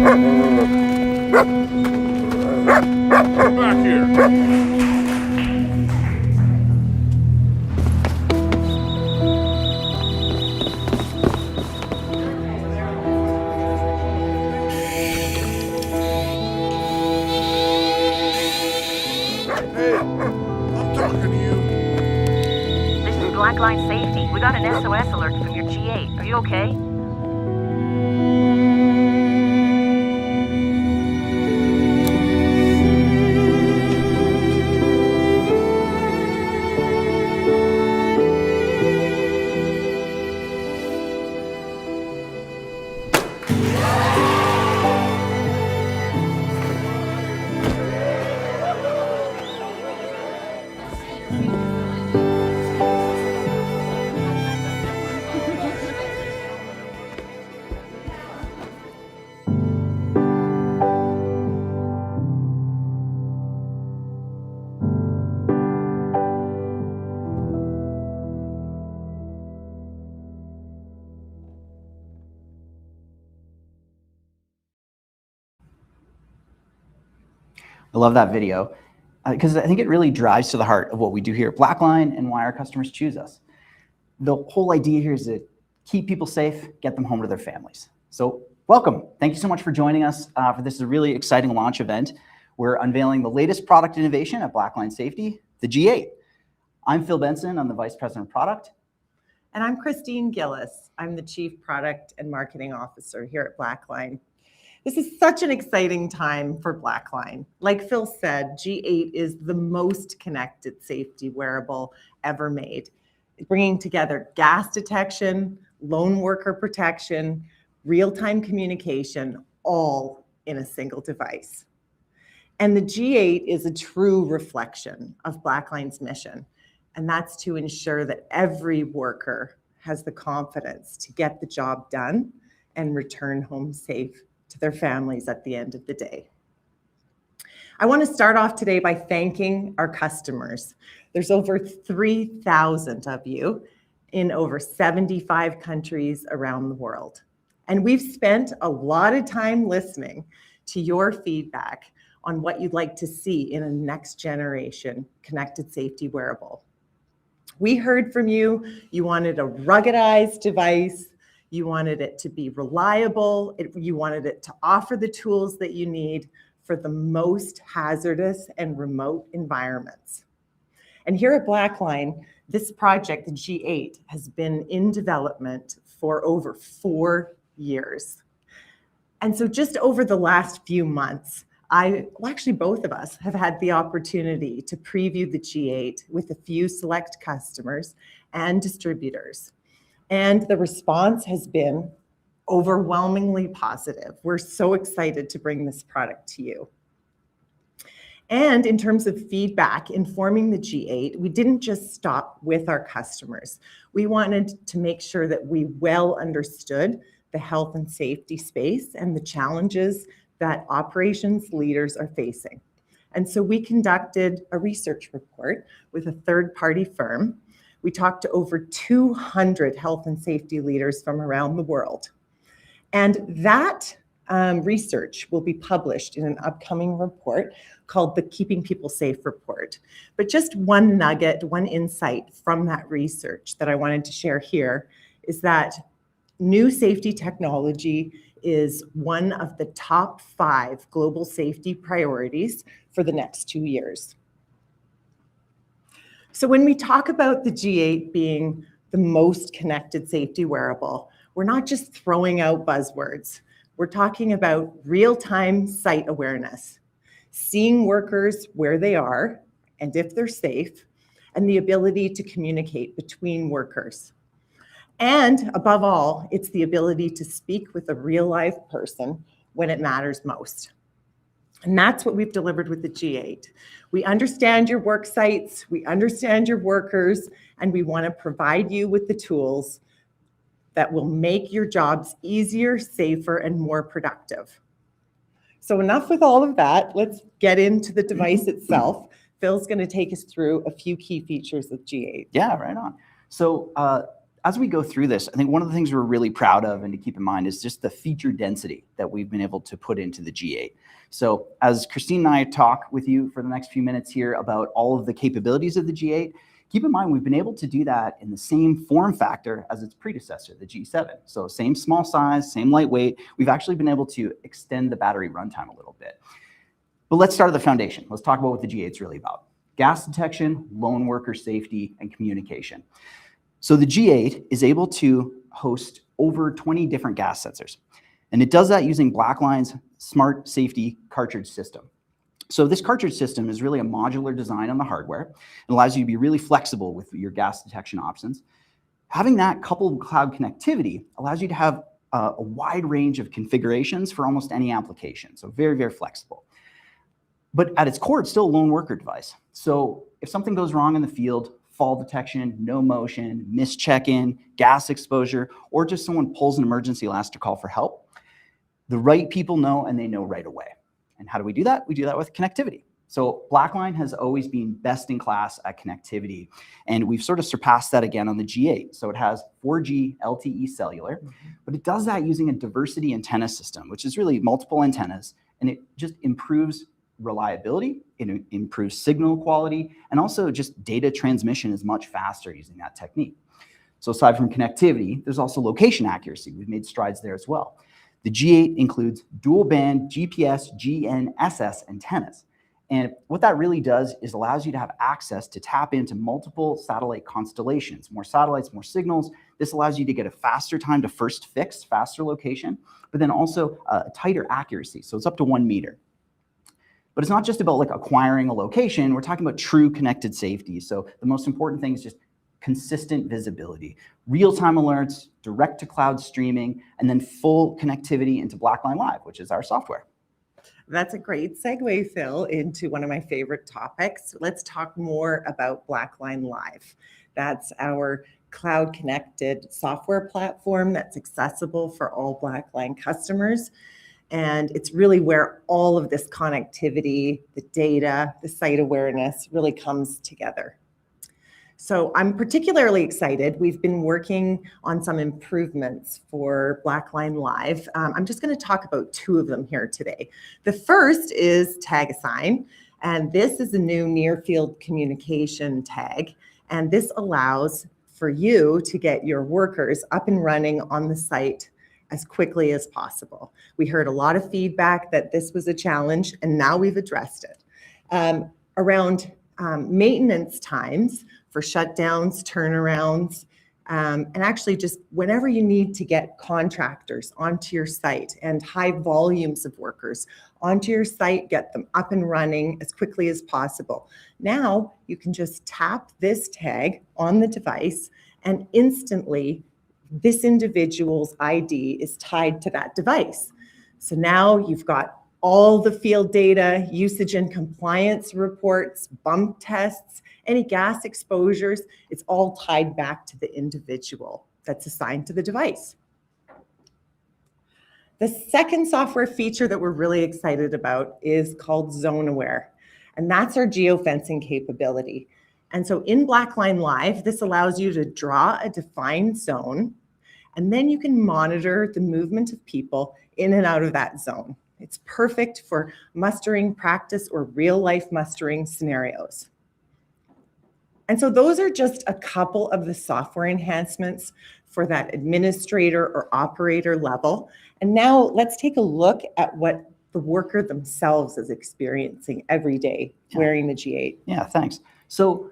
Back here. Hey, I'm talking to you. This is Blackline Safety. We got an SOS alert from your G8. Are you okay? I love that video because I think it really drives to the heart of what we do here at Blackline and why our customers choose us. The whole idea here is to keep people safe, get them home to their families. So welcome. Thank you so much for joining us for this really exciting launch event. We're unveiling the latest product innovation at Blackline Safety, the G8. I'm Phil Benson. I'm the Vice President of Product. And I'm Christine Gillies. I'm the Chief Product and Marketing Officer here at Blackline. This is such an exciting time for Blackline. Like Phil said, G8 is the most connected safety wearable ever made, bringing together gas detection, lone worker protection, real-time communication, all in a single device. And the G8 is a true reflection of Blackline's mission, and that's to ensure that every worker has the confidence to get the job done and return home safe to their families at the end of the day. I want to start off today by thanking our customers. There's over 3,000 of you in over 75 countries around the world. And we've spent a lot of time listening to your feedback on what you'd like to see in a next generation connected safety wearable. We heard from you. You wanted a ruggedized device. You wanted it to be reliable. You wanted it to offer the tools that you need for the most hazardous and remote environments. And here at Blackline, this project, the G8, has been in development for over 4 years. And so just over the last few months, actually both of us have had the opportunity to preview the G8 with a few select customers and distributors. And the response has been overwhelmingly positive. We're so excited to bring this product to you. And in terms of feedback informing the G8, we didn't just stop with our customers. We wanted to make sure that we well understood the health and safety space and the challenges that operations leaders are facing. And so we conducted a research report with a third-party firm. We talked to over 200 health and safety leaders from around the world. And that research will be published in an upcoming report called the Keeping People Safe Report. But just one nugget, one insight from that research that I wanted to share here is that new safety technology is one of the top 5 global safety priorities for the next 2 years. So when we talk about the G8 being the most connected safety wearable, we're not just throwing out buzzwords. We're talking about real-time site awareness, seeing workers where they are and if they're safe, and the ability to communicate between workers. And above all, it's the ability to speak with a real live person when it matters most. And that's what we've delivered with the G8. We understand your work sites, we understand your workers, and we want to provide you with the tools that will make your jobs easier, safer, and more productive. So enough with all of that. Let's get into the device itself. Phil's going to take us through a few key features of G8. Yeah, right on. So as we go through this, I think one of the things we're really proud of and to keep in mind is just the feature density that we've been able to put into the G8. So as Christine and I talk with you for the next few minutes here about all of the capabilities of the G8, keep in mind we've been able to do that in the same form factor as its predecessor, the G7. So same small size, same lightweight. We've actually been able to extend the battery runtime a little bit. But let's start at the foundation. Let's talk about what the G8 is really about. Gas detection, lone worker safety, and communication. So the G8 is able to host over 20 different gas sensors. And it does that using Blackline's smart safety cartridge system. So this cartridge system is really a modular design on the hardware. It allows you to be really flexible with your gas detection options. Having that coupled with cloud connectivity allows you to have a wide range of configurations for almost any application. So very, very flexible. But at its core, it's still a lone worker device. So if something goes wrong in the field, fall detection, no motion, missed check-in, gas exposure, or just someone pulls an emergency last to call for help, the right people know and they know right away. And how do we do that? We do that with connectivity. So Blackline has always been best in class at connectivity, and we've sort of surpassed that again on the G8. So it has 4G LTE cellular, but it does that using a diversity antenna system, which is really multiple antennas, and it just improves reliability, it improves signal quality, and also just data transmission is much faster using that technique. So aside from connectivity, there's also location accuracy. We've made strides there as well. The G8 includes dual band GPS, GNSS antennas. And what that really does is allows you to have access to tap into multiple satellite constellations, more satellites, more signals. This allows you to get a faster time to first fix, faster location, but then also a tighter accuracy. So it's up to 1 meter. But it's not just about like acquiring a location. We're talking about true connected safety. So the most important thing is just consistent visibility, real-time alerts, direct-to-cloud streaming, and then full connectivity into Blackline Live, which is our software. That's a great segue, Phil, into one of my favorite topics. Let's talk more about Blackline Live. That's our cloud-connected software platform that's accessible for all Blackline customers. And it's really where all of this connectivity, the data, the site awareness really comes together. So I'm particularly excited. We've been working on some improvements for Blackline Live. I'm just going to talk about 2 of them here today. The first is tag assign, and this is a new near field communication tag. And this allows for you to get your workers up and running on the site as quickly as possible. We heard a lot of feedback that this was a challenge, and now we've addressed it. Around maintenance times for shutdowns, turnarounds, and actually just whenever you need to get contractors onto your site and high volumes of workers onto your site, get them up and running as quickly as possible. Now you can just tap this tag on the device and instantly this individual's ID is tied to that device. So now you've got all the field data, usage and compliance reports, bump tests, any gas exposures, it's all tied back to the individual that's assigned to the device. The second software feature that we're really excited about is called Zone Aware, and that's our geofencing capability. And so in Blackline Live, this allows you to draw a defined zone, and then you can monitor the movement of people in and out of that zone. It's perfect for mustering practice or real life mustering scenarios. And so those are just a couple of the software enhancements for that administrator or operator level. And now let's take a look at what the worker themselves is experiencing every day wearing the G8. Yeah, thanks. So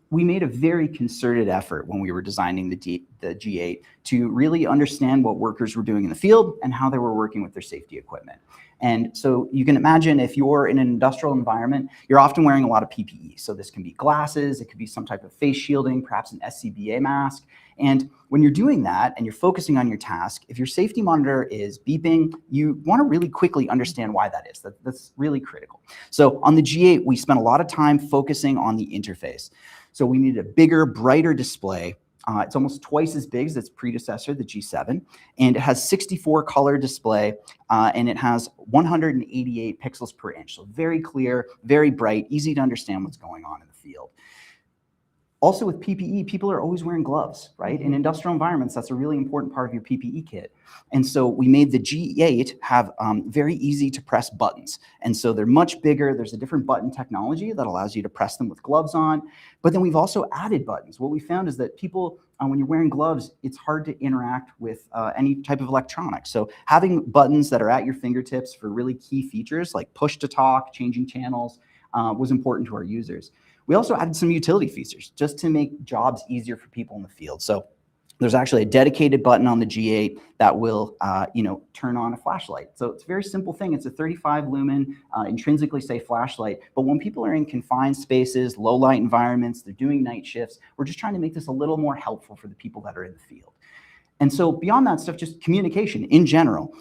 we made a very concerted effort when we were designing the G8 to really understand what workers were doing in the field and how they were working with their safety equipment. And so you can imagine if you're in an industrial environment, you're often wearing a lot of PPE. So this can be glasses, it could be some type of face shielding, perhaps an SCBA mask. And when you're doing that and you're focusing on your task, if your safety monitor is beeping, you want to really quickly understand why that is. That's really critical. So on the G8, we spent a lot of time focusing on the interface. So we needed a bigger, brighter display. It's almost twice as big as its predecessor, the G7, and it has 64 color display, and it has 188 pixels per inch. So very clear, very bright, easy to understand what's going on in the field. Also with PPE, people are always wearing gloves, right? In industrial environments, that's a really important part of your PPE kit. And so we made the G8 have very easy to press buttons. And so they're much bigger. There's a different button technology that allows you to press them with gloves on. But then we've also added buttons. What we found is that people, when you're wearing gloves, it's hard to interact with any type of electronics. So having buttons that are at your fingertips for really key features like push to talk, changing channels, was important to our users. We also added some utility features just to make jobs easier for people in the field. So there's actually a dedicated button on the G8 that will, turn on a flashlight. So it's a very simple thing. It's a 35 lumen, intrinsically safe flashlight. But when people are in confined spaces, low light environments, they're doing night shifts, we're just trying to make this a little more helpful for the people that are in the field. And so beyond that stuff, just communication in general.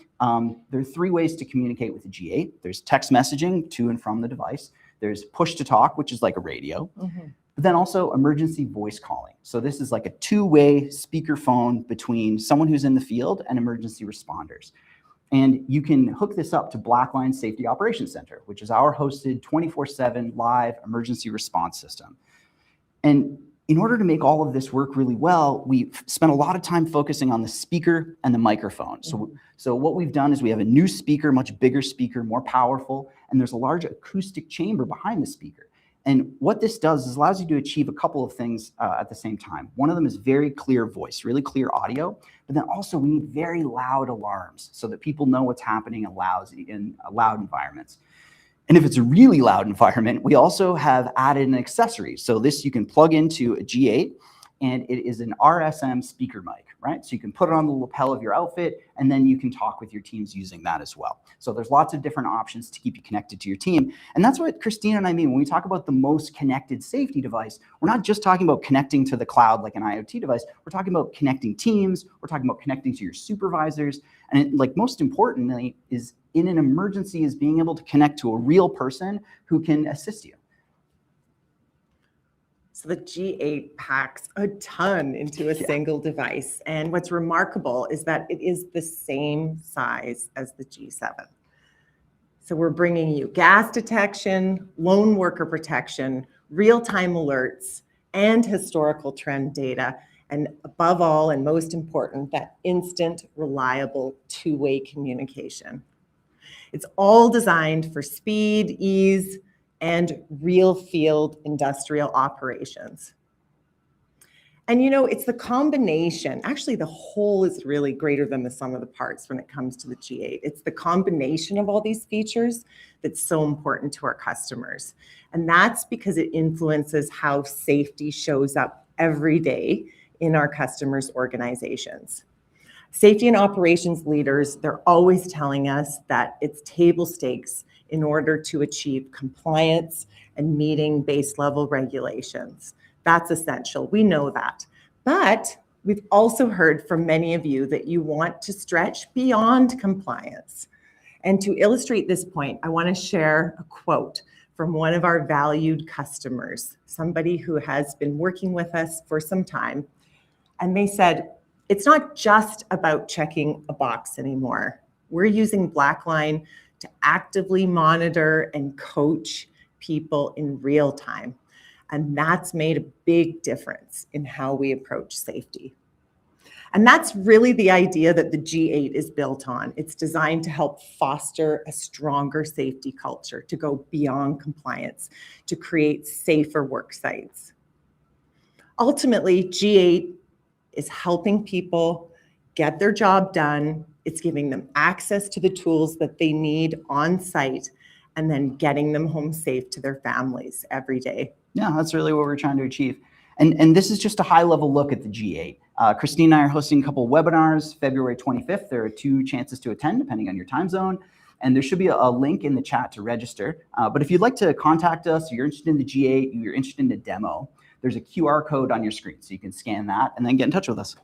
There are 3 ways to communicate with the G8. There's text messaging to and from the device. There's push to talk, which is like a radio, but then also emergency voice calling. So this is like a 2-way speakerphone between someone who's in the field and emergency responders. And you can hook this up to Blackline Safety Operations Center, which is our hosted 24/7 live emergency response system. And in order to make all of this work really well, we've spent a lot of time focusing on the speaker and the microphone. So what we've done is we have a new speaker, much bigger speaker, more powerful, and there's a large acoustic chamber behind the speaker. And what this does is allows you to achieve a couple of things at the same time. One of them is very clear voice, really clear audio, but then also we need very loud alarms so that people know what's happening in loud environments. And if it's a really loud environment, we also have added an accessory. So this you can plug into a G8, and it is an RSM speaker mic, right? So you can put it on the lapel of your outfit, and then you can talk with your teams using that as well. So there's lots of different options to keep you connected to your team. And that's what Christina and I mean when we talk about the most connected safety device. We're not just talking about connecting to the cloud like an IoT device. We're talking about connecting teams. We're talking about connecting to your supervisors. And most importantly is in an emergency is being able to connect to a real person who can assist you. So the G8 packs a ton into a single device. And what's remarkable is that it is the same size as the G7. So we're bringing you gas detection, lone worker protection, real-time alerts, and historical trend data. And above all, and most important, that instant, reliable, 2-way communication. It's all designed for speed, ease, and real field industrial operations. And it's the combination, actually the whole is really greater than the sum of the parts when it comes to the G8. It's the combination of all these features that's so important to our customers. And that's because it influences how safety shows up every day in our customers' organizations. Safety and operations leaders, they're always telling us that it's table stakes in order to achieve compliance and meeting base level regulations. That's essential. We know that. But we've also heard from many of you that you want to stretch beyond compliance. And to illustrate this point, I want to share a quote from one of our valued customers, somebody who has been working with us for some time. And they said, it's not just about checking a box anymore. We're using Blackline to actively monitor and coach people in real time. And that's made a big difference in how we approach safety. And that's really the idea that the G8 is built on. It's designed to help foster a stronger safety culture, to go beyond compliance, to create safer work sites. Ultimately, G8 is helping people get their job done. It's giving them access to the tools that they need on site, and then getting them home safe to their families every day. Yeah, that's really what we're trying to achieve. And this is just a high-level look at the G8. Christine and I are hosting a couple of webinars, February 25th. There are 2 chances to attend, depending on your time zone. And there should be a link in the chat to register. But if you'd like to contact us, you're interested in the G8, you're interested in the demo, there's a QR code on your screen. So you can scan that and then get in touch with us.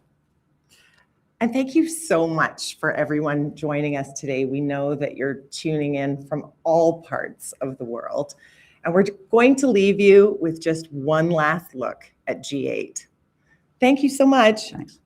And thank you so much for everyone joining us today. We know that you're tuning in from all parts of the world. And we're going to leave you with just one last look at G8. Thank you so much. Thanks.